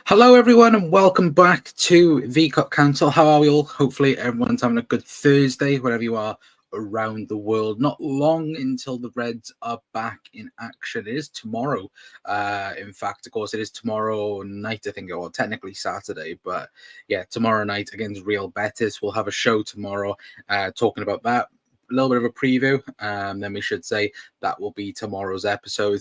Hello, everyone, and welcome back to the Cup Council. How are we all? Hopefully, everyone's having a good Thursday, wherever you are around the world. Not long until the Reds are back in action. It is tomorrow. In fact, of course, it is tomorrow night, I think, or technically Saturday. But yeah, tomorrow night against Real Betis. We'll have a show tomorrow talking about that. A little bit of a preview, then we should say that will be tomorrow's episode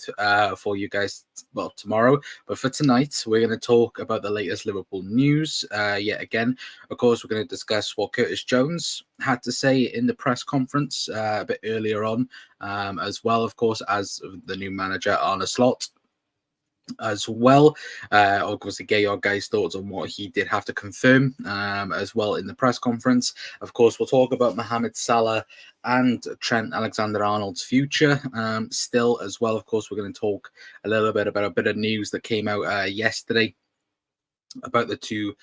for you guys. Well, tomorrow, but for tonight, we're going to talk about the latest Liverpool news. Yet again, of course, we're going to discuss what Curtis Jones had to say in the press conference a bit earlier on, as well, of course, as the new manager, Arne as well. Obviously, get your guys' thoughts on what he did have to confirm as well in the press conference. Of course, we'll talk about Mohamed Salah and Trent Alexander-Arnold's future still as well. Of course, we're going to talk a little bit about a bit of news that came out yesterday about the two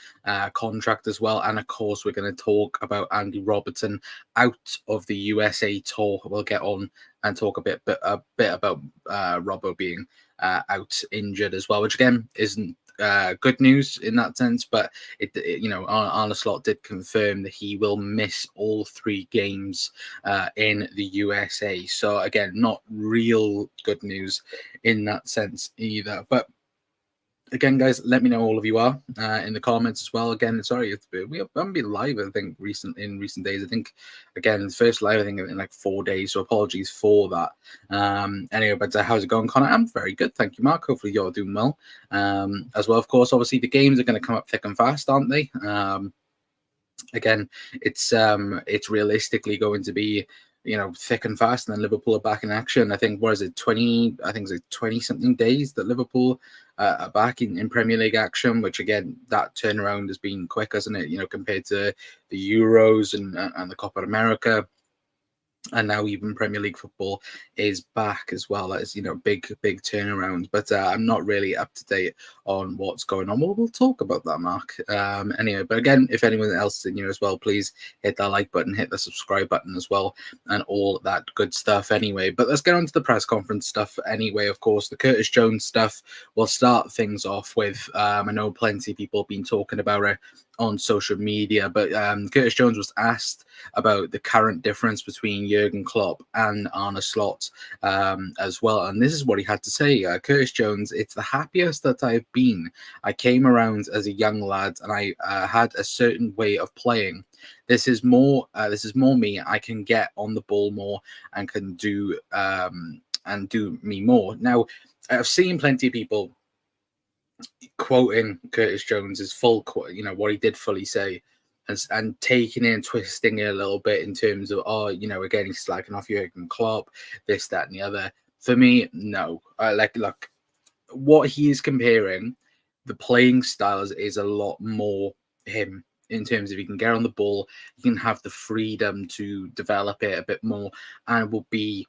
contract as well. And of course, we're going to talk about Andy Robertson out of the USA tour. We'll get on and talk a bit about Robbo being out injured as well, which again isn't good news in that sense, but Arne Slot did confirm that he will miss all 3 games in the USA. So again, not real good news in that sense either. But again, guys, let me know all of you are in the comments as well. Again, sorry, we haven't been live, I think, in recent days. I think, again, the first live, I think, in like 4 days, so apologies for that. Anyway, but how's it going, Connor? I'm very good, thank you, Mark. Hopefully you're doing well. As well, of course, obviously, the games are going to come up thick and fast, aren't they? Again, it's realistically going to be thick and fast, and then Liverpool are back in action. I think, what is it, 20? I think it's like 20-something days that Liverpool are back in Premier League action, which, again, that turnaround has been quick, hasn't it, compared to the Euros and the Copa America. And now even Premier League football is back as well. That is, big turnaround. But I'm not really up to date on what's going on. We'll talk about that, Mark. Anyway, but again, if anyone else is in here as well, please hit that like button, hit the subscribe button as well, and all that good stuff anyway. But let's get on to the press conference stuff anyway. Of course, the Curtis Jones stuff, we'll start things off with. I know plenty of people have been talking about it on social media, but Curtis Jones was asked about the current difference between Jurgen Klopp and Arne Slot as well, and this is what he had to say. Curtis Jones: "It's the happiest that I've been. I came around as a young lad, and I had a certain way of playing. This is more me. I can get on the ball more and can do me more." Now, I've seen plenty of people quoting Curtis Jones's full quote, what he did fully say, and taking it and twisting it a little bit in terms of, again, he's slacking off Jurgen Klopp, this, that, and the other. For me, no. Look, what he is comparing, the playing styles is a lot more him in terms of he can get on the ball, he can have the freedom to develop it a bit more, and will be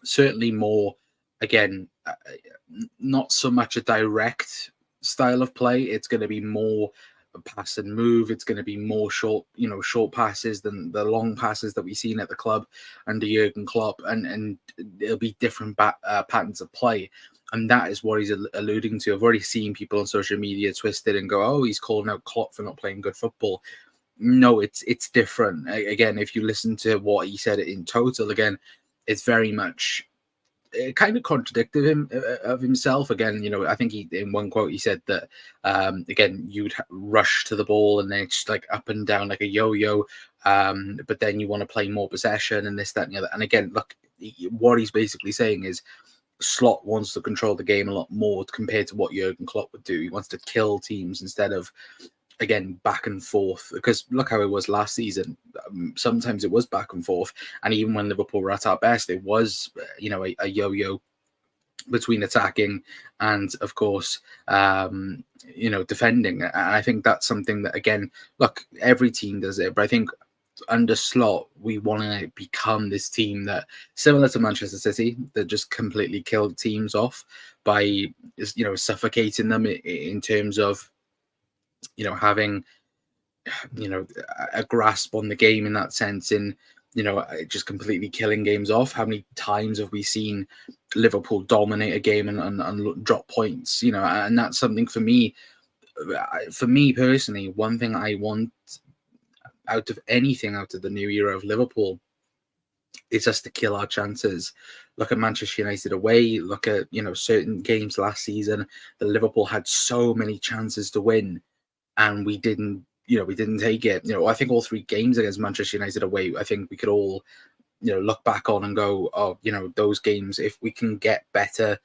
certainly more, again, not so much a direct style of play. It's going to be more pass and move. It's going to be more short passes than the long passes that we've seen at the club under Jurgen Klopp, and it'll be different patterns of play. And that is what he's alluding to. I've already seen people on social media twist it and go, "Oh, he's calling out Klopp for not playing good football." No, it's different. Again, if you listen to what he said in total, again, it's very much kind of contradicted of himself. Again, I think he, in one quote, he said that again, you'd rush to the ball and then it's just like up and down like a yo-yo, but then you want to play more possession and this, that, and the other. And again, look, what he's basically saying is Slot wants to control the game a lot more compared to what Jurgen Klopp would do. He wants to kill teams instead of, again, back and forth, because look how it was last season. Sometimes it was back and forth, and even when Liverpool were at our best, it was a yo-yo between attacking and, of course, defending. And I think that's something that, again, look, every team does it, but I think under Slot, we want to become this team that, similar to Manchester City, that just completely killed teams off by suffocating them in terms of having a grasp on the game in that sense, in just completely killing games off. How many times have we seen Liverpool dominate a game and drop points? And that's something for me personally. One thing I want out of the new era of Liverpool is just to kill our chances. Look at Manchester United away. Look at certain games last season that Liverpool had so many chances to win, and we didn't take it. I think all 3 games against Manchester United away, I think we could all look back on and go, oh, those games, if we can get better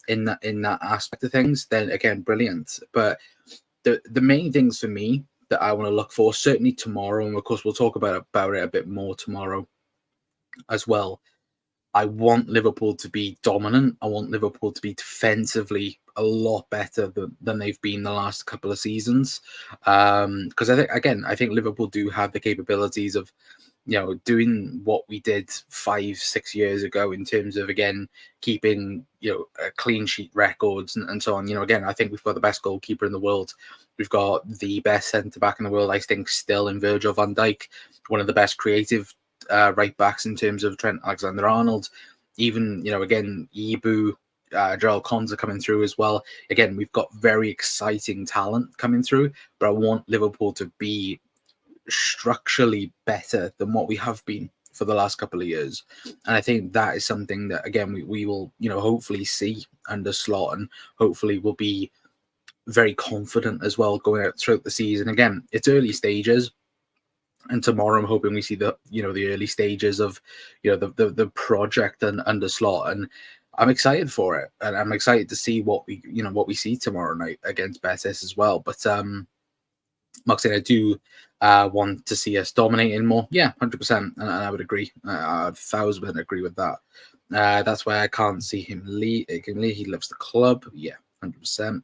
in that aspect of things, then again, brilliant. But the main things for me that I want to look for, certainly tomorrow, and of course we'll talk about it a bit more tomorrow as well. I want Liverpool to be dominant. I want Liverpool to be defensively a lot better than they've been the last couple of seasons. Because I think Liverpool do have the capabilities of, doing what we did 5-6 years ago in terms of, again, keeping, clean sheet records and so on. Again, I think we've got the best goalkeeper in the world. We've got the best centre-back in the world, I think, still in Virgil van Dijk, one of the best creative right backs in terms of Trent Alexander-Arnold. Even, again, Ibu, Joel Konza coming through as well. Again, we've got very exciting talent coming through, but I want Liverpool to be structurally better than what we have been for the last couple of years. And I think that is something that, again, we will, hopefully see under Slot, and hopefully will be very confident as well going out throughout the season. Again, it's early stages. And tomorrow, I'm hoping we see the early stages of the project and under Slot, and I'm excited for it, and I'm excited to see what we see tomorrow night against Betis as well. But like I said, I do want to see us dominating more. Yeah, 100%, and I would agree. 1,000% agree with that. That's why I can't see him leave. He loves the club. Yeah, 100%.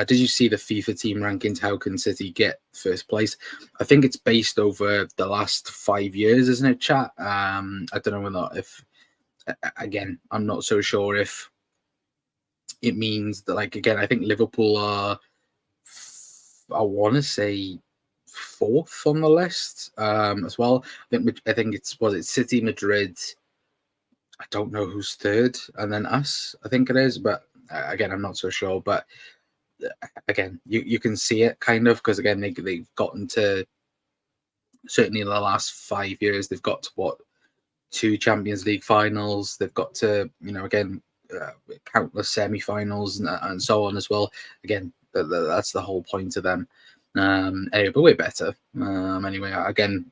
Did you see the FIFA team rankings? How can City get first place? I think it's based over the last 5 years, isn't it, chat? I don't know whether if, again, I'm not so sure if it means that, like, again, I think Liverpool are, I want to say, 4th on the list as well. I think it's City, Madrid. I don't know who's 3rd, and then us, I think it is. But again, I'm not so sure. But again, you can see it kind of, because again, they've gotten to, certainly in the last 5 years, they've got to 2 Champions League finals. They've got to, again, countless semi-finals and so on as well. Again, that's the whole point of them. Anyway, but we're better. Anyway, again,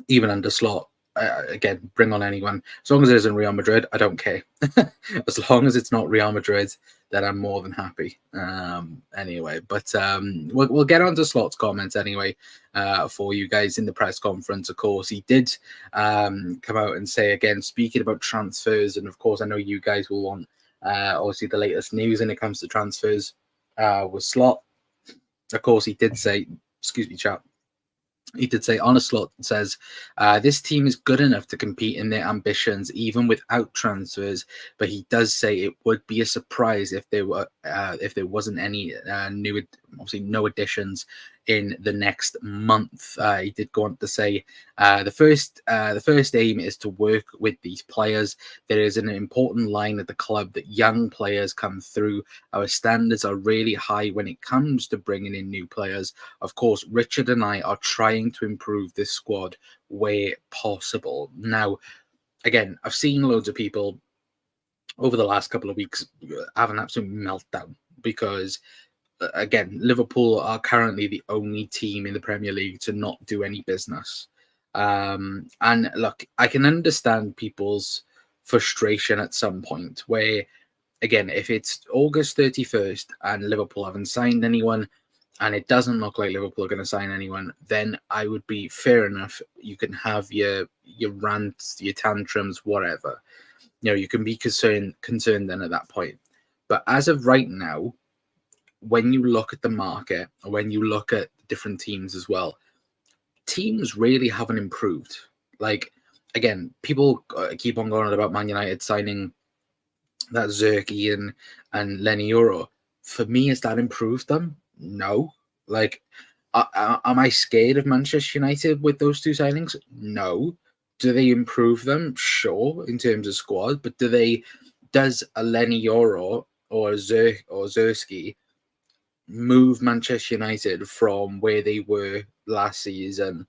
even under Slot, again, bring on anyone. As long as it isn't Real Madrid, I don't care. As long as it's not Real Madrid, then I'm more than happy. Anyway, but we'll get on to Slot's comments anyway for you guys in the press conference. Of course, he did come out and say, again, speaking about transfers, and of course, I know you guys will want obviously the latest news when it comes to transfers with Slot. Of course, he did say, excuse me, chat. He did say, Arne Slot says, this team is good enough to compete in their ambitions, even without transfers. But he does say it would be a surprise if there wasn't any obviously no additions in the next month. He did go on to say, the first aim is to work with these players. There is an important line at the club that young players come through. Our standards are really high when it comes to bringing in new players. Of course, Richard and I are trying to improve this squad where possible. Now, again, I've seen loads of people over the last couple of weeks have an absolute meltdown because, again, Liverpool are currently the only team in the Premier League to not do any business. And look, I can understand people's frustration at some point where, again, if it's August 31st and Liverpool haven't signed anyone, and it doesn't look like Liverpool are going to sign anyone, then I would be fair enough. You can have your rants, your tantrums, whatever. You can be concerned then at that point. But as of right now, when you look at the market, or when you look at different teams as well, teams really haven't improved. Like, again, people keep on going on about Man United signing that Zerki and Lenny Euro. For me, has that improved them? No. Like, Am I scared of Manchester United with those two signings? No. Do they improve them? Sure, in terms of squad, but does a Lenny Yoro or a Zerski move Manchester United from where they were last season?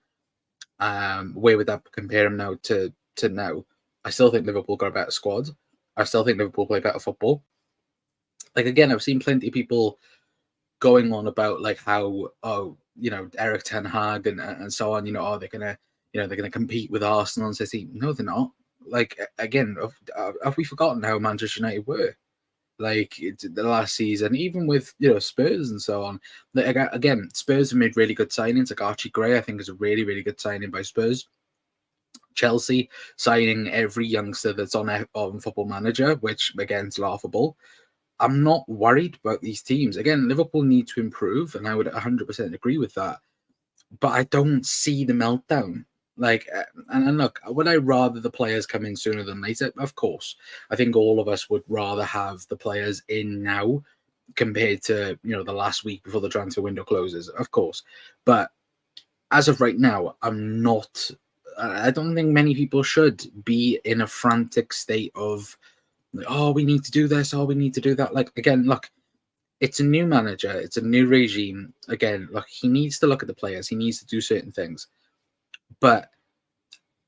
Where would that compare them now to now? I still think Liverpool got a better squad. I still think Liverpool play better football. Like, again, I've seen plenty of people going on about like how, Eric Ten Hag and so on, they're gonna compete with Arsenal and City. No, they're not. Like, again, have we forgotten how Manchester United were like the last season, even with Spurs and so on? Like, again, Spurs have made really good signings. Like Archie Gray, I think, is a really, really good signing by Spurs. Chelsea signing every youngster that's on Football Manager, which again is laughable. I'm not worried about these teams. Again, Liverpool need to improve, and I would 100% agree with that. But I don't see the meltdown. Like, and look, would I rather the players come in sooner than later? Of course. I think all of us would rather have the players in now compared to, the last week before the transfer window closes, of course. But as of right now, I'm not. I don't think many people should be in a frantic state of, oh, we need to do this, oh, we need to do that. Like, again, look, it's a new manager, it's a new regime. Again, look, he needs to look at the players, he needs to do certain things. But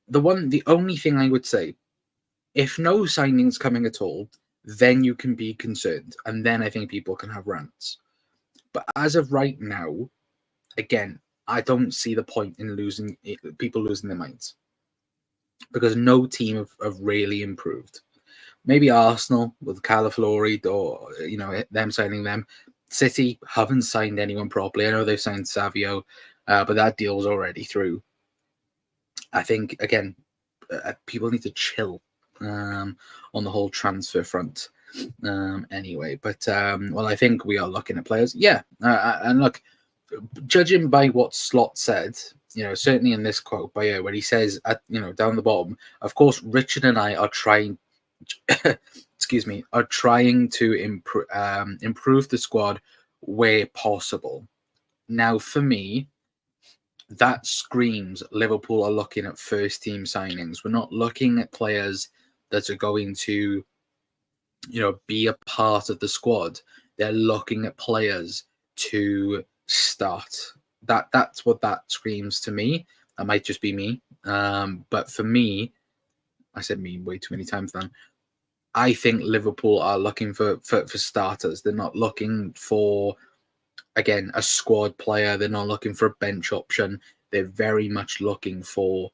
the only thing I would say, if no signings coming at all, then you can be concerned, and then I think people can have rants. But as of right now, again, I don't see the point in people losing their minds, because no team have really improved. Maybe Arsenal with Calaflori or them signing them. City haven't signed anyone properly. I know they've signed Savio, but that deal was already through. I think again, people need to chill on the whole transfer front. Anyway, but I think we are looking at players. Yeah, and look, judging by what Slot said, certainly in this quote by where he says down the bottom, of course, Richard and I are trying. are trying to improve the squad where possible. Now, for me, that screams Liverpool are looking at first team signings. We're not looking at players that are going to, be a part of the squad. They're looking at players to start. That's what that screams to me. That might just be me. But for me, I said me way too many times then. I think Liverpool are looking for starters. They're not looking for, again, a squad player. They're not looking for a bench option. They're very much looking for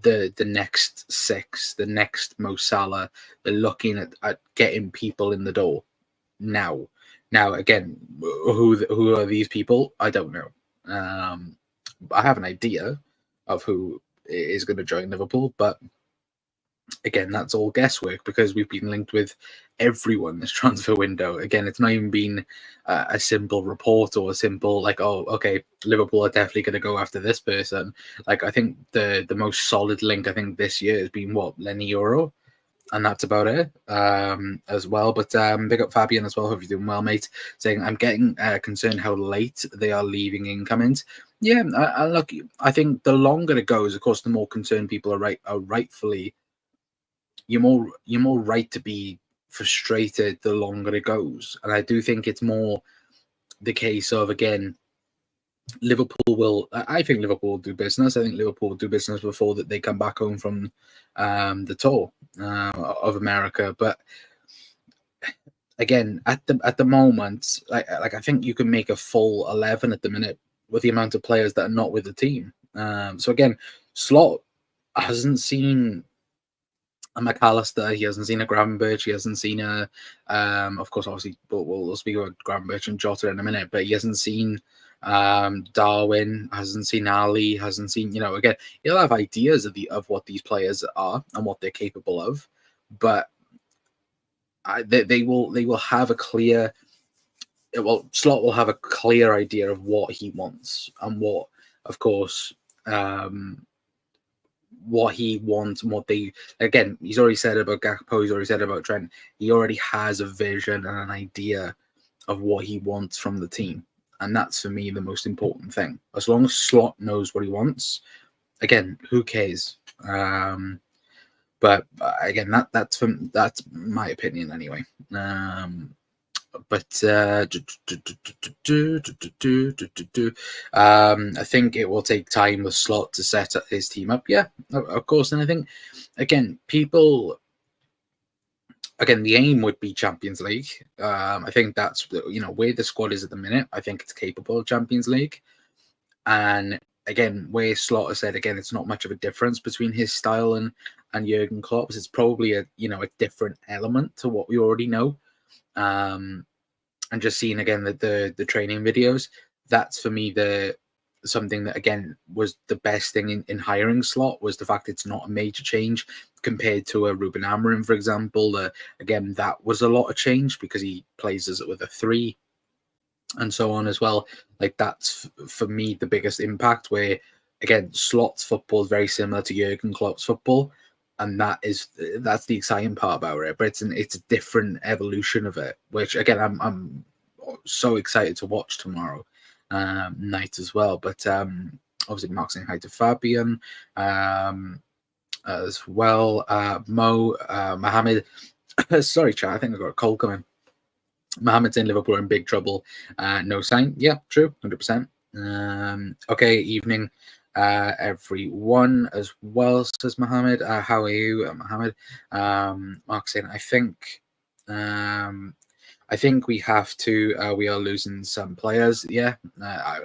the next six, the next Mo Salah. They're looking at getting people in the door now. Now, again, who are these people? I don't know. I have an idea of who is going to join Liverpool, but again, that's all guesswork because we've been linked with everyone this transfer window. Again, it's not even been a simple report or a simple like, oh, okay, Liverpool are definitely going to go after this person. Like, I think the most solid link I think this year has been Lenny Yoro, and that's about it as well. But big up Fabian as well. Hope you're doing well, mate. Saying I'm getting concerned how late they are leaving incomings. Yeah, look, I think the longer it goes, of course, the more concerned people are rightfully. You're more right to be frustrated the longer it goes, and I do think it's more the case of, again, I think Liverpool will do business. I think Liverpool will do business before that they come back home from the tour of America. But again, at the moment, like I think you can make a full 11 at the minute with the amount of players that are not with the team. So again, Slot hasn't seen a McAllister, he hasn't seen a Gravenberch, he hasn't seen of course, obviously, but we'll speak about Gravenberch and Jota in a minute, but he hasn't seen Darwin, hasn't seen Ali, hasn't seen, again, he'll have ideas of what these players are and what they're capable of, but they will have a clear, Slot will have a clear idea of what he wants and what, of course, what he wants and what they, again, he's already said about Gakpo, he's already said about Trent. He already has a vision and an idea of what he wants from the team. And that's, for me, the most important thing. As long as Slot knows what he wants, again, who cares? But again, that's my opinion anyway. But I think it will take time with Slot to set up his team up. Yeah, of course. And I think, again, the aim would be Champions League. I think that's where the squad is at the minute. I think it's capable of Champions League. And again, where Slot has said, again, it's not much of a difference between his style and Jurgen Klopp's. It's probably a different element to what we already know. And just seeing again the training videos, that's for me something that again was the best thing in hiring Slot, was the fact it's not a major change compared to a Ruben Amorim, for example. Again, that was a lot of change because he plays with a 3 and so on as well. Like, that's for me the biggest impact, where again Slot's football is very similar to Jurgen Klopp's football, and that's the exciting part about it. But it's a different evolution of it, which again I'm so excited to watch tomorrow night as well. But obviously Mark's saying hi to Fabian as well. Mohammed, sorry chat, I think I got a cold coming. Mohammed saying Liverpool are in big trouble. No sign. Yeah, true, 100%. Okay, evening everyone as well, says Mohammed. How are you, Mohammed? Mark saying, I think we have to. We are losing some players. Yeah.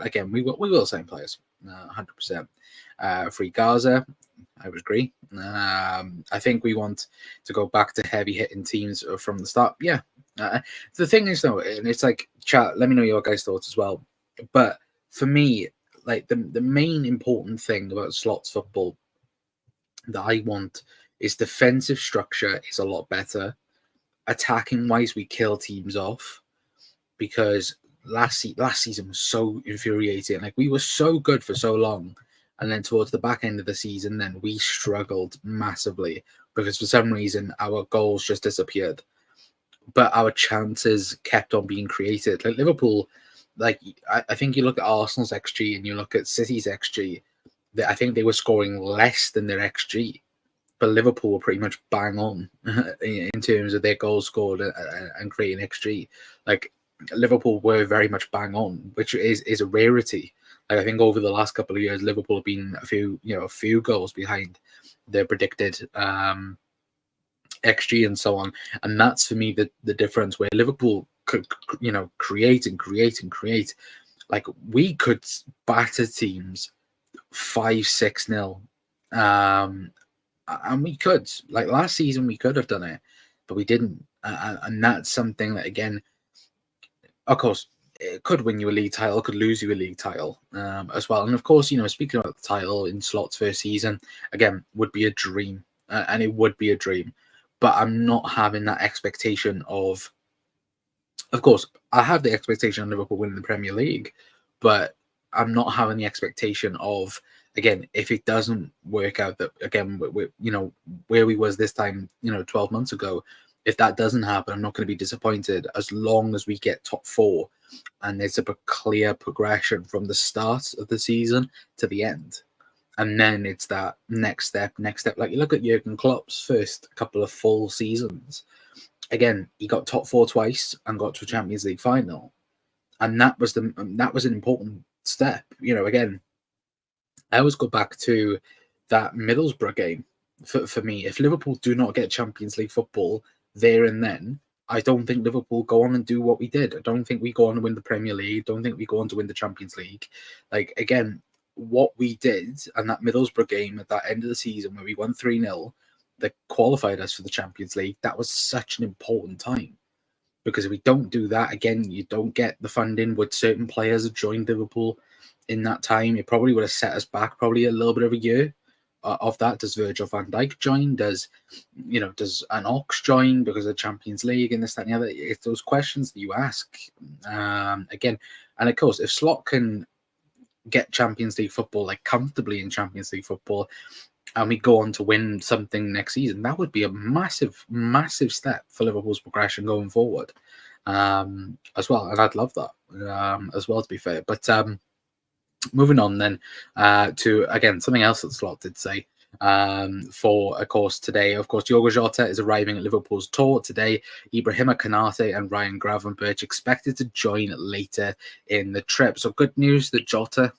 Again, we will sign players. 100%. Free Gaza. I would agree. I think we want to go back to heavy hitting teams from the start. Yeah. The thing is, though, and it's like, chat, let me know your guys' thoughts as well. But for me, like the main important thing about Slot's football that I want is defensive structure is a lot better. Attacking wise, we kill teams off, because last season was so infuriating. Like, we were so good for so long, and then towards the back end of the season, then we struggled massively because for some reason our goals just disappeared, but our chances kept on being created. Like Liverpool, like I think you look at Arsenal's XG and you look at City's XG, I think they were scoring less than their XG, but Liverpool were pretty much bang on in terms of their goals scored and creating XG. Like, Liverpool were very much bang on, which is a rarity. Like, I think over the last couple of years, Liverpool have been a few goals behind their predicted XG and so on, and that's for me the difference, where Liverpool could create and create and create. Like, we could batter teams 5-6-0, and we could, like last season we could have done it, but we didn't, and that's something that, again, of course, it could win you a league title, could lose you a league title as well. And of course, speaking about the title in Slot's first season, again, would be a dream, and it would be a dream. But I'm not having that expectation of course, I have the expectation of Liverpool winning the Premier League, but I'm not having the expectation of, again, if it doesn't work out, that again, where we was this time, 12 months ago, if that doesn't happen, I'm not going to be disappointed, as long as we get top 4 and there's a clear progression from the start of the season to the end. And then it's that next step. Like, you look at Jurgen Klopp's first couple of full seasons. Again, he got top 4 twice and got to a Champions League final, and that was an important step. Again, I always go back to that Middlesbrough game. For me, if Liverpool do not get Champions League football there and then, I don't think Liverpool go on and do what we did. I don't think we go on to win the Premier League. Don't think we go on to win the Champions League. Like, again, what we did, and that Middlesbrough game at that end of the season where we won 3-0, that qualified us for the Champions League, that was such an important time. Because if we don't do that, again, you don't get the funding. Would certain players have joined Liverpool in that time, it probably would have set us back probably a little bit of a year of that. Does Virgil van Dijk join? Does an Ox join because of the Champions League and this, that, and the other? It's those questions that you ask. Again, and of course, if Slot can get Champions League football, like comfortably in Champions League football, and we go on to win something next season, that would be a massive, massive step for Liverpool's progression going forward. as well, and I'd love that as well, to be fair. But moving on then to, again, something else that Slot did say for, of course, today. Of course, Diogo Jota is arriving at Liverpool's tour today. Ibrahima Konate and Ryan Gravenberch expected to join later in the trip. So good news that Jota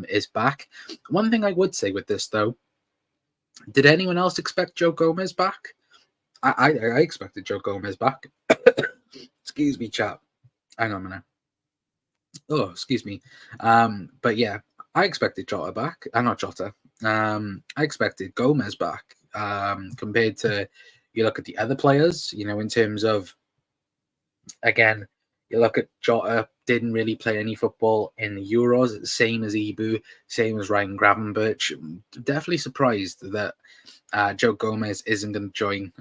is back. One thing I would say with this, though, did anyone else expect Joe Gomez back? I expected Joe Gomez back. Excuse me, chat. Hang on a minute. Oh, excuse me. But yeah, I expected Jota back. Not Jota. I expected Gomez back. Compared to, you look at the other players, in terms of, again, you look at Jota, didn't really play any football in the Euros, same as Ibu, same as Ryan Gravenberch. Definitely surprised that Joe Gomez isn't going to join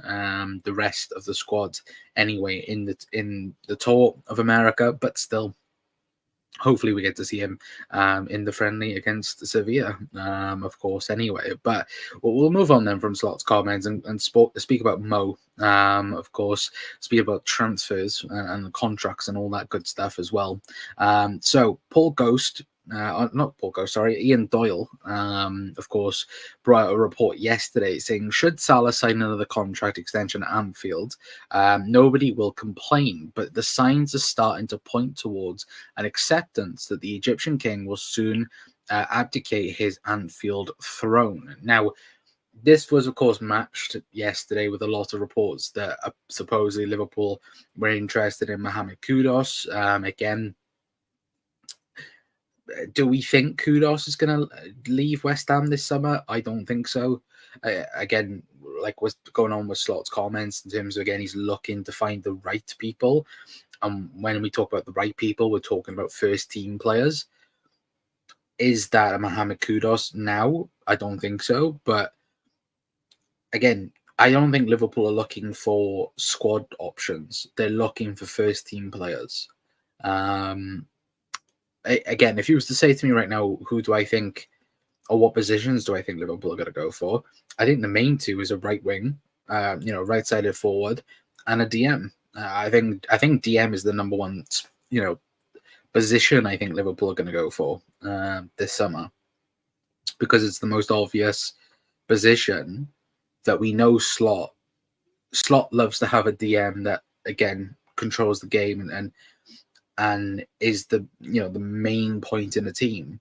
the rest of the squad anyway in the Tour of America, but still, hopefully we get to see him in the friendly against Sevilla, of course, anyway. But we'll move on then from Slot's comments and speak about Mo, of course, speak about transfers and contracts and all that good stuff as well. So Ian Doyle, of course, brought out a report yesterday saying, should Salah sign another contract extension at Anfield, nobody will complain, but the signs are starting to point towards an acceptance that the Egyptian king will soon abdicate his Anfield throne. Now, this was, of course, matched yesterday with a lot of reports that supposedly Liverpool were interested in Mohamed Kudus. Again, do we think Kudus is going to leave West Ham this summer? I don't think so. Again, like what's going on with Slot's comments in terms of, again, he's looking to find the right people. And when we talk about the right people, we're talking about first team players. Is that a Mohamed Kudus now? I don't think so. But again, I don't think Liverpool are looking for squad options. They're looking for first team players. Again, if you was to say to me right now, who do I think, or what positions do I think Liverpool are going to go for? I think the main two is a right wing, right-sided forward, and a DM. I think DM is the number one, position I think Liverpool are going to go for this summer, because it's the most obvious position that we know. Slot loves to have a DM that, again, controls the game and is the the main point in the team.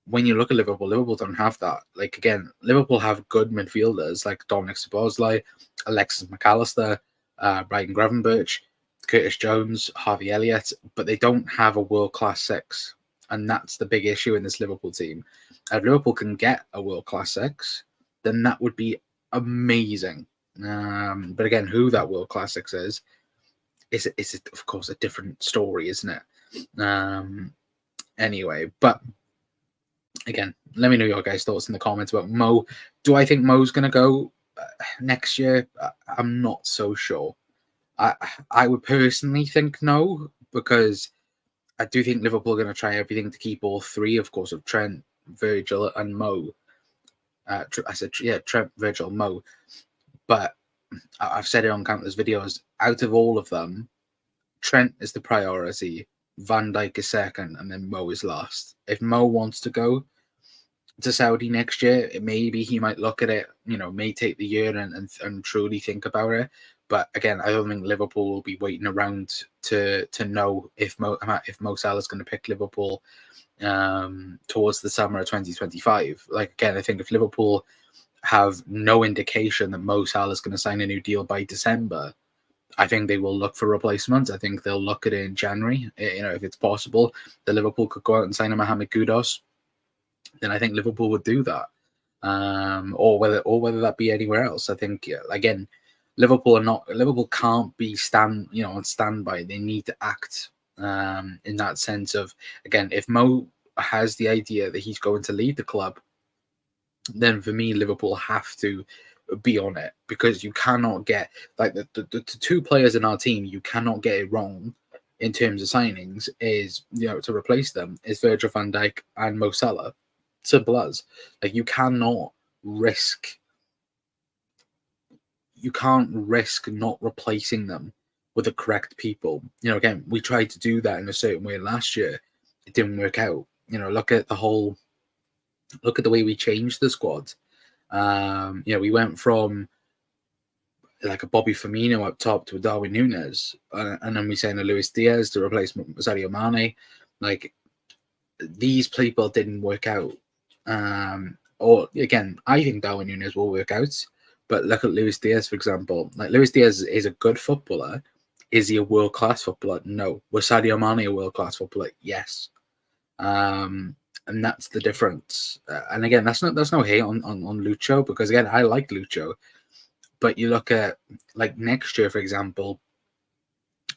When you look at Liverpool don't have that. Like, again, Liverpool have good midfielders like Dominic Szoboszlai, Alexis McAllister, Ryan Gravenberch, Curtis Jones, Harvey Elliott, but they don't have a world-class six. And that's the big issue in this Liverpool team. If Liverpool can get a world-class six, then that would be amazing. But again, who that world-class six is of course a different story, isn't it? Anyway, but again, let me know your guys' thoughts in the comments about Mo. Do I think Mo's going to go next year? I'm not so sure. I would personally think no, because I do think Liverpool are going to try everything to keep all three, of course, of Trent, Virgil, and Mo. Trent, Virgil, Mo. But I've said it on countless videos, out of all of them, Trent is the priority, Van Dijk is second, and then Mo is last. If Mo wants to go to Saudi next year, maybe he might look at it, may take the year and truly think about it. But again, I don't think Liverpool will be waiting around to know if Mo Salah is going to pick Liverpool towards the summer of 2025. Like, again, I think if Liverpool have no indication that Mo Salah is going to sign a new deal by December, I think they will look for replacements. I think they'll look at it in January. If it's possible that Liverpool could go out and sign a Mohamed Kudus, then I think Liverpool would do that. Or whether that be anywhere else. I think, again, Liverpool can't be on standby. They need to act in that sense of, again, if Mo has the idea that he's going to lead the club, then for me, Liverpool have to be on it, because you cannot get, like, the two players in our team, you cannot get it wrong in terms of signings is, to replace them, is Virgil van Dijk and Mo Salah. Simple as. Like, you can't risk not replacing them with the correct people. Again, we tried to do that in a certain way last year. It didn't work out. Look at the way we changed the squad. We went from like a Bobby Firmino up top to a Darwin Núñez, and then we signed a Luis Diaz to replace Sadio Mane. Like, these people didn't work out. Or again, I think Darwin Núñez will work out, but look at Luis Diaz, for example. Like, Luis Diaz is a good footballer. Is he a world-class footballer? No. Was Sadio Mane a world-class footballer? Yes. And that's the difference. And again, that's no hate on Lucho, because again, I like Lucho. But you look at, like, next year, for example,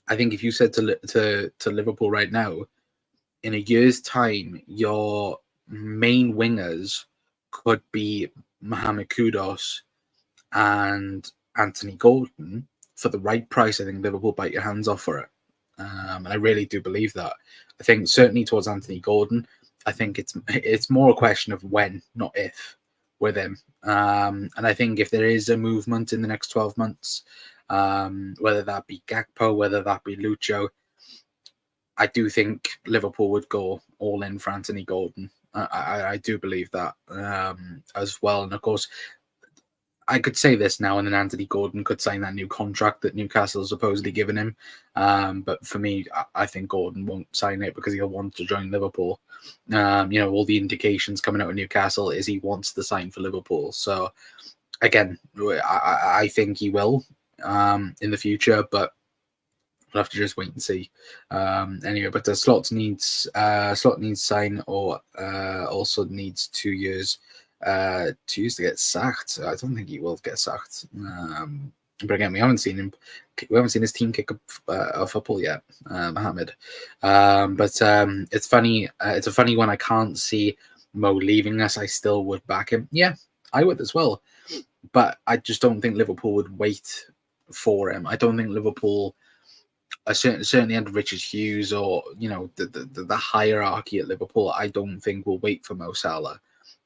I think if you said to Liverpool right now, in a year's time, your main wingers could be Mohamed Kudus and Anthony Gordon, for the right price, I think Liverpool bite your hands off for it. And I really do believe that. I think certainly towards Anthony Gordon, I think it's more a question of when, not if, with him. And I think if there is a movement in the next 12 months, whether that be Gakpo, whether that be Lucho, I do think Liverpool would go all in for Anthony Gordon. I do believe that as well. And of course, I could say this now, and then Anthony Gordon could sign that new contract that Newcastle supposedly given him. But for me, I think Gordon won't sign it because he'll want to join Liverpool. All the indications coming out of Newcastle is he wants to sign for Liverpool. So again, I think he will in the future, but we'll have to just wait and see. Anyway, but the Slot needs sign, or also needs 2 years. 2 years to get sacked. I don't think he will get sacked. But again, we haven't seen him. We haven't seen his team kick a football yet, Mohamed. But it's funny. It's a funny one. I can't see Mo leaving us. I still would back him. Yeah, I would as well. But I just don't think Liverpool would wait for him. I don't think Liverpool, certainly under Richard Hughes, or the hierarchy at Liverpool, I don't think will wait for Mo Salah.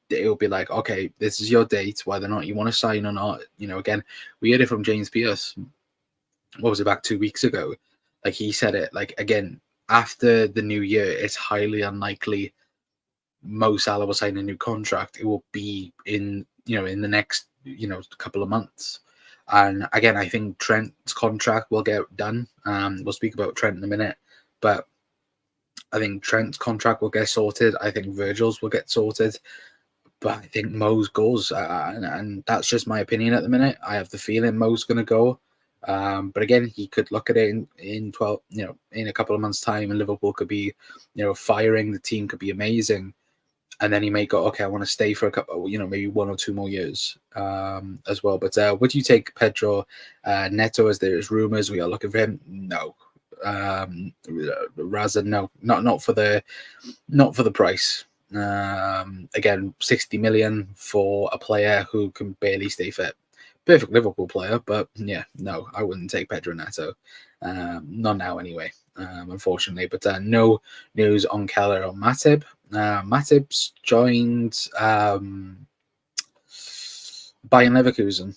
It'll be like, okay, this is your date, whether or not you want to sign or not. Again, we heard it from James Pearce. What was it, back 2 weeks ago? Like, he said it, like, again, after the new year, it's highly unlikely Mo Salah will sign a new contract. It will be in the next, couple of months. And again, I think Trent's contract will get done. We'll speak about Trent in a minute, but I think Trent's contract will get sorted. I think Virgil's will get sorted. But I think Mo's goes, and that's just my opinion at the minute. I have the feeling Mo's going to go. But again, he could look at it in 12, in a couple of months' time, and Liverpool could be, firing. The team could be amazing, and then he may go, okay, I want to stay for a couple, maybe 1 or 2 more years, as well. But would you take Pedro Neto, as there's rumors we are looking for him? No. Raza, no, not for the price. Again, 60 million for a player who can barely stay fit. Perfect Liverpool player, but yeah, no, I wouldn't take Pedro Neto. Not now anyway, unfortunately. But no news on Keller or Matip. Matip's joined Bayern Leverkusen.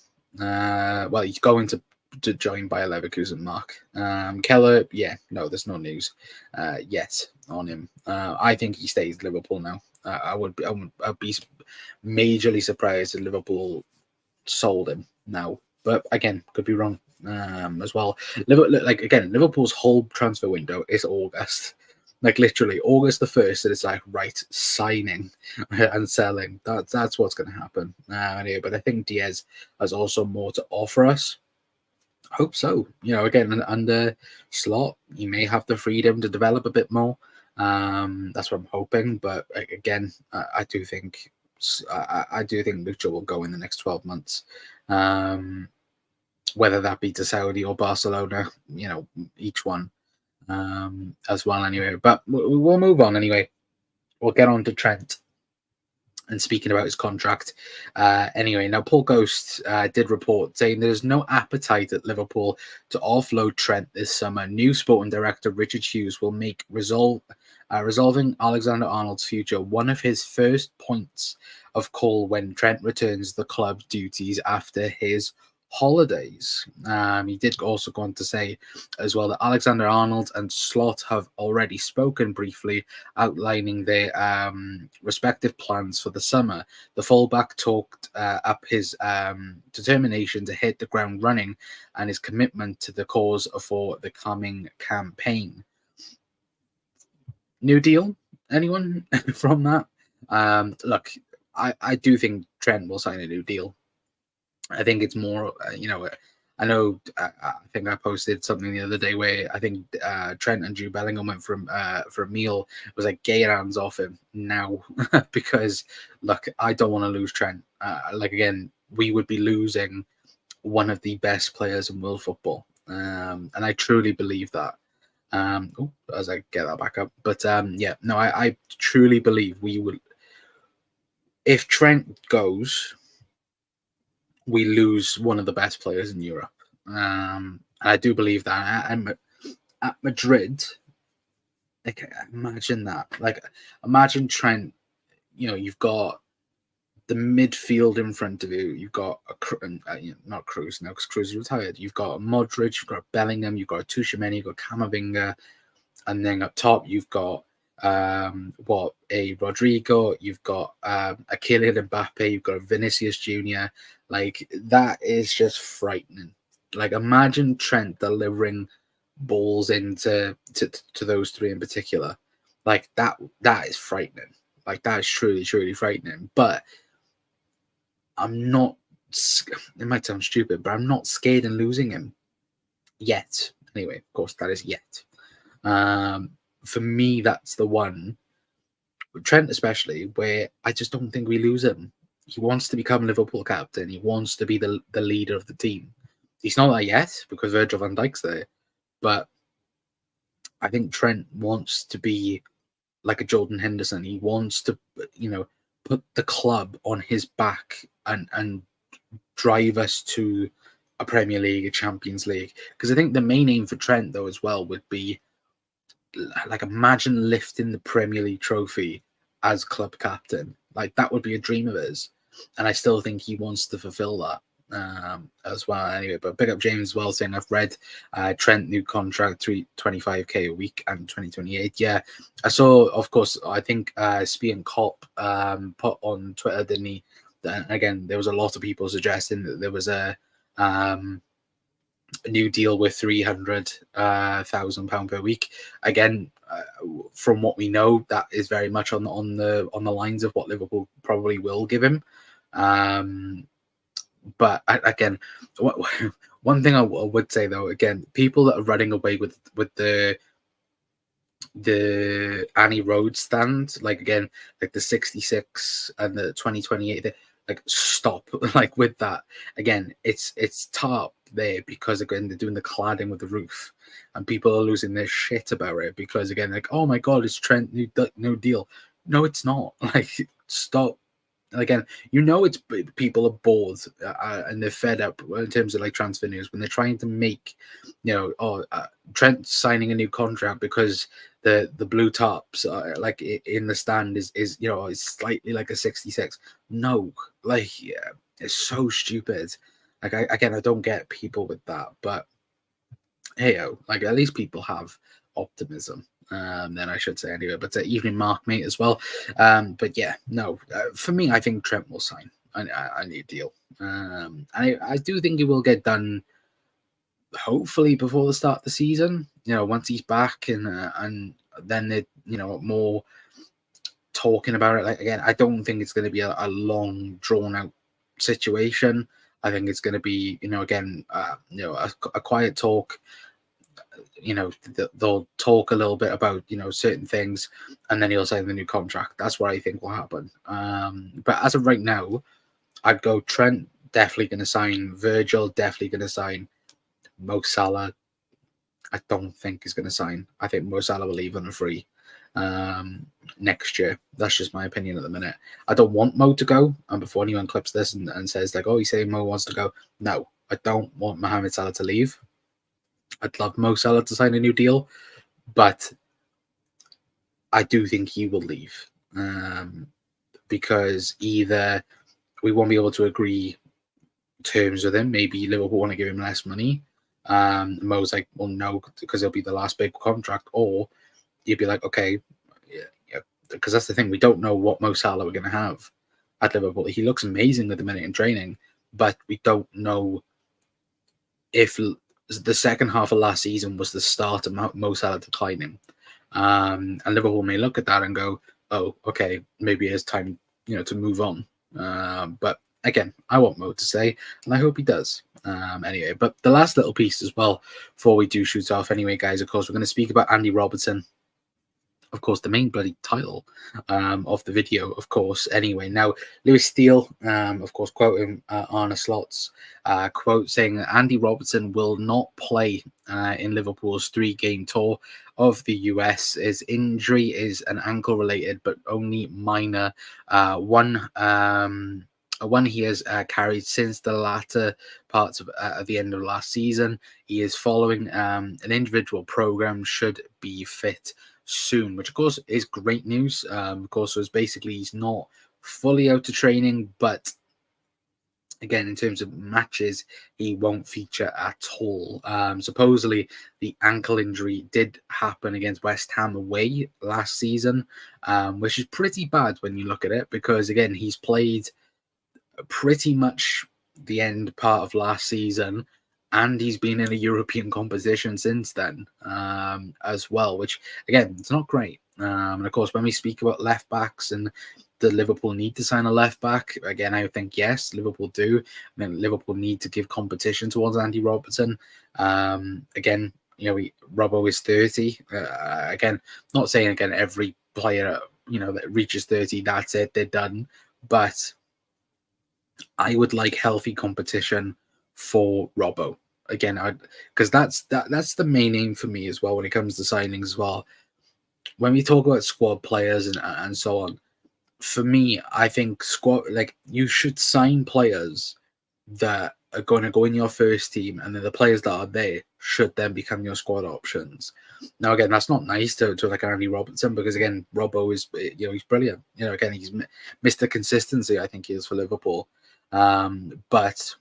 Well, he's going to join Bayer Leverkusen, Mark. Keller, yeah, no, there's no news yet on him. I think he stays Liverpool now. I'd be majorly surprised if Liverpool sold him now, but again, could be wrong as well. Liverpool's whole transfer window is August. Like, literally August the 1st, and it's like, right, signing and selling. That's what's going to happen anyway. But I think Diaz has also more to offer us. Hope so. Again, under Slot, you may have the freedom to develop a bit more. That's what I'm hoping. But again, I do think Lucho will go in the next 12 months. Whether that be to Saudi or Barcelona, each one as well. Anyway, but we'll move on anyway. We'll get on to Trent. And speaking about his contract, anyway, now Paul Ghost did report saying there's no appetite at Liverpool to offload Trent this summer. New sporting director Richard Hughes will make resolving Alexander-Arnold's future one of his first points of call when Trent returns the club duties after his holidays. He did also go on to say as well that Alexander-Arnold and Slot have already spoken briefly, outlining their respective plans for the summer. The fullback talked up his determination to hit the ground running and his commitment to the cause for the coming campaign. New deal? Anyone from that? Look, I do think Trent will sign a new deal. I think it's more, I know. I think I posted something the other day where I think Trent and Jude Bellingham went for a meal. It was like, get your hands off him now, because look, I don't want to lose Trent. Again, we would be losing one of the best players in world football, and I truly believe that. As I get that back up, but I truly believe we would. If Trent goes, we lose one of the best players in Europe. I do believe that. I'm at Madrid. Like, imagine that. Like, imagine Trent. You've got the midfield in front of you. You've got not Cruz now because Cruz is retired. You've got Modric. You've got Bellingham. You've got Tuchemeni. You've got Camavinga, and then up top you've got a Rodrigo, you've got a Kylian Mbappe, you've got a Vinicius Jr. Like, that is just frightening. Like, imagine Trent delivering balls into to those three in particular. Like, that is frightening. Like, that is truly, truly frightening. But I'm not, it might sound stupid, but I'm not scared in losing him yet. Anyway, of course, that is yet. For me, that's the one, Trent especially, where I just don't think we lose him. He wants to become Liverpool captain. He wants to be the leader of the team. He's not there yet because Virgil van Dijk's there. But I think Trent wants to be like a Jordan Henderson. He wants to, put the club on his back and drive us to a Premier League, a Champions League. Because I think the main aim for Trent, though, as well, would be, like, imagine lifting the Premier League trophy as club captain. Like, that would be a dream of his, and I still think he wants to fulfill that as well. Anyway, but big up James as well, saying, I've read Trent new contract, 25k a week and 2028. Yeah, I saw, of course, I think Spian Kopp put on Twitter, didn't he? And again, there was a lot of people suggesting that there was a new deal with £300,000 per week. Again, from what we know, that is very much on the lines of what Liverpool probably will give him. But again, one thing I would say, though, again, people that are running away with the Annie Road stand, like, again, like the 66 and the 2028, like, stop. Like, with that, again, it's tarp there because, again, they're doing the cladding with the roof, and people are losing their shit about it because, again, like, oh my god, it's Trent new deal. No, it's not. Like, stop. Again, it's people are bored and they're fed up in terms of, like, transfer news when they're trying to make, Trent signing a new contract because the blue tops like in the stand is is slightly like a 66. No, like, yeah, it's so stupid. Like, I don't get people with that, but hey, like, at least people have optimism. Then I should say, anyway. But evening Mark, mate, as well. But yeah, no, for me, I think Trent will sign a new deal. And I do think it will get done, hopefully before the start of the season. Once he's back, and then they more talking about it. Like, again, I don't think it's going to be a long drawn out situation. I think it's going to be, again, a quiet talk. They'll talk a little bit about, certain things, and then he'll sign the new contract. That's what I think will happen. But as of right now, I'd go Trent, definitely going to sign. Virgil, definitely going to sign. Mo Salah, I don't think is going to sign. I think Mo Salah will leave on a free next year. That's just my opinion at the minute. I don't want Mo to go. And before anyone clips this and says, like, oh, he's saying Mo wants to go. No, I don't want Mohamed Salah to leave. I'd love Mo Salah to sign a new deal, but I do think he will leave because either we won't be able to agree terms with him. Maybe Liverpool want to give him less money. Mo's like, well, no, because it'll be the last big contract. Or you'd be like, okay, yeah, because that's the thing. We don't know what Mo Salah we're going to have at Liverpool. He looks amazing at the minute in training, but we don't know if the second half of last season was the start of Mo Salah declining. And Liverpool may look at that and go, oh, okay, maybe it's time, to move on. But again, I want Mo to stay, and I hope he does. Anyway, but the last little piece as well, before we do shoot off anyway, guys, of course, we're going to speak about Andy Robertson. Of course, the main bloody title of the video, of course. Anyway, now Lewis Steele, of course, quoting Arne Slot's quote saying that Andy Robertson will not play in Liverpool's 3-game tour of the US. His injury is an ankle-related, but only minor. One he has carried since the latter parts of at the end of last season. He is following an individual program, should be fit soon, which of course is great news. Of course, so it's basically he's not fully out of training, but again, in terms of matches, he won't feature at all. Supposedly, the ankle injury did happen against West Ham away last season, which is pretty bad when you look at it, because again, he's played pretty much the end part of last season, and he's been in a European competition since then as well, which again, it's not great. And of course, when we speak about left backs and the Liverpool need to sign a left back, again, I think yes, Liverpool do. I mean, Liverpool need to give competition towards Andy Robertson. Again, Robbo is 30. Again, not saying again every player that reaches 30, that's it, they're done, but I would like healthy competition for Robbo again, because that's the main aim for me as well when it comes to signings as well. When we talk about squad players and so on, for me, I think you should sign players that are going to go in your first team, and then the players that are there should then become your squad options. Now, again, that's not nice to like Andy Robertson, because again, Robbo is he's brilliant. Again, he's Mr. Consistency, I think he is for Liverpool. But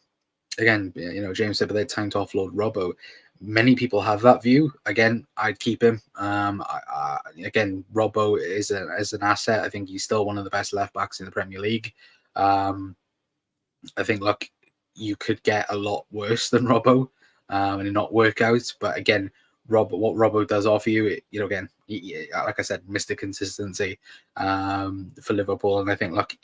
again, James said, but they're time to offload Robbo. Many people have that view. Again, I'd keep him. Again, Robbo is an asset. I think he's still one of the best left backs in the Premier League. I think, look, you could get a lot worse than Robbo and not work out. But again, what Robbo does offer you, again, like I said, Mr. Consistency for Liverpool. And I think, look,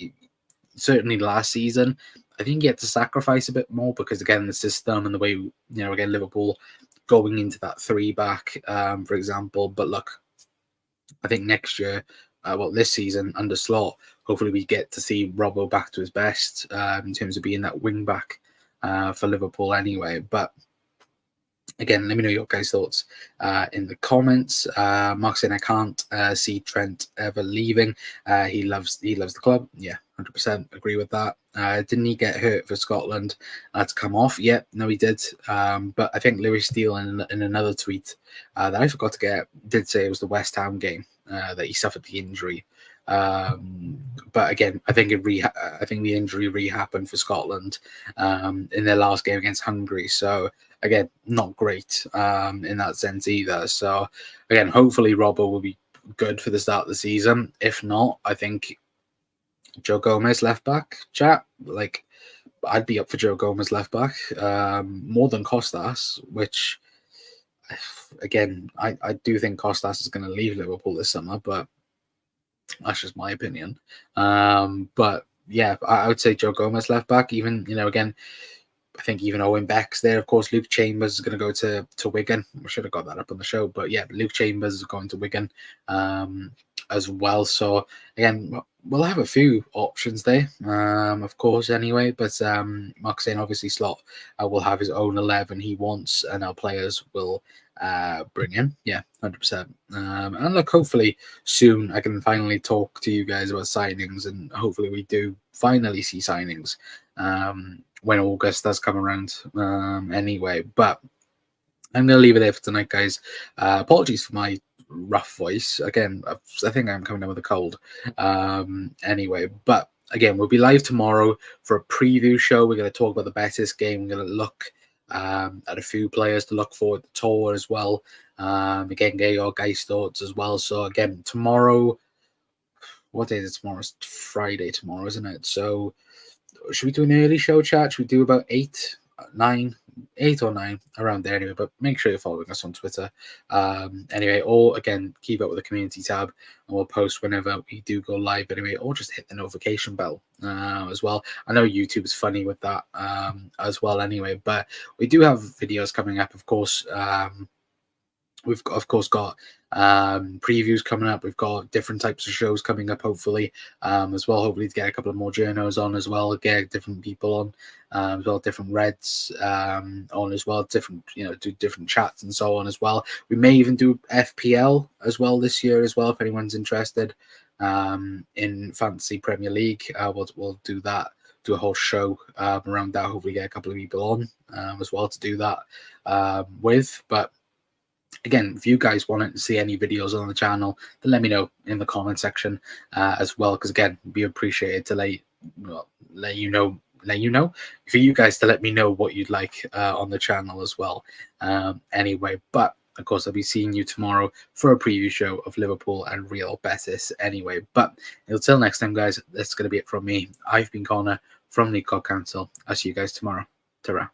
certainly last season, I think he had to sacrifice a bit more because, again, the system and the way, again, Liverpool going into that 3-back, for example. But look, I think next year, this season under Slot, hopefully we get to see Robbo back to his best in terms of being that wing back for Liverpool anyway. But again, let me know your guys' thoughts in the comments. Mark saying, I can't see Trent ever leaving. He loves the club. Yeah, 100% agree with that. Didn't he get hurt for Scotland to come off? Yeah, no, he did. But I think Lewis Steele in another tweet that I forgot to get did say it was the West Ham game that he suffered the injury. But again, I think I think the injury re-happened for Scotland in their last game against Hungary. So again, not great in that sense either. So again, hopefully Robbo will be good for the start of the season. If not, I think Joe Gomez left back, chat. Like, I'd be up for Joe Gomez left back more than Costas, which again, I do think Costas is going to leave Liverpool this summer, but that's just my opinion. But yeah, I would say Joe Gomez left back. Even, again, I think even Owen Beck's there. Of course, Luke Chambers is going to go to Wigan. I should have got that up on the show. But yeah, Luke Chambers is going to Wigan as well. So again, we'll have a few options there, of course, anyway. But Mark saying obviously Slot will have his own 11 he wants, and our players will bring in. Yeah, 100%. And look, hopefully soon I can finally talk to you guys about signings, and hopefully we do finally see signings when August does come around anyway. But I'm going to leave it there for tonight, guys. Apologies for my rough voice. Again, I think I'm coming down with a cold anyway. But again, we'll be live tomorrow for a preview show. We're going to talk about the Betis game. We're going to look at a few players to look for at the tour as well. Again, get your guys' thoughts as well. So again, tomorrow, what day is it tomorrow? It's Friday tomorrow, isn't it? So should we do an early show, chat? Should we do about 8 or 9 around there anyway? But make sure you're following us on Twitter. Anyway, or again, keep up with the community tab, and we'll post whenever we do go live anyway, or just hit the notification bell as well. I know YouTube is funny with that as well anyway, but we do have videos coming up, of course. We've got, of course, got previews coming up. We've got different types of shows coming up, hopefully, as well. Hopefully, to get a couple of more journos on as well, get different people on as well, different Reds on as well, different, do different chats and so on as well. We may even do FPL as well this year as well, if anyone's interested in Fantasy Premier League. We'll do that. Do a whole show around that. Hopefully, get a couple of people on as well to do that with, but. Again, if you guys want to see any videos on the channel, then let me know in the comment section as well. Because again, it'd be appreciated to let you know for you guys to let me know what you'd like on the channel as well. Anyway, but of course, I'll be seeing you tomorrow for a preview show of Liverpool and Real Betis. Anyway, but until next time, guys, that's going to be it from me. I've been Connor from the COD Council. I'll see you guys tomorrow. Ta-ra.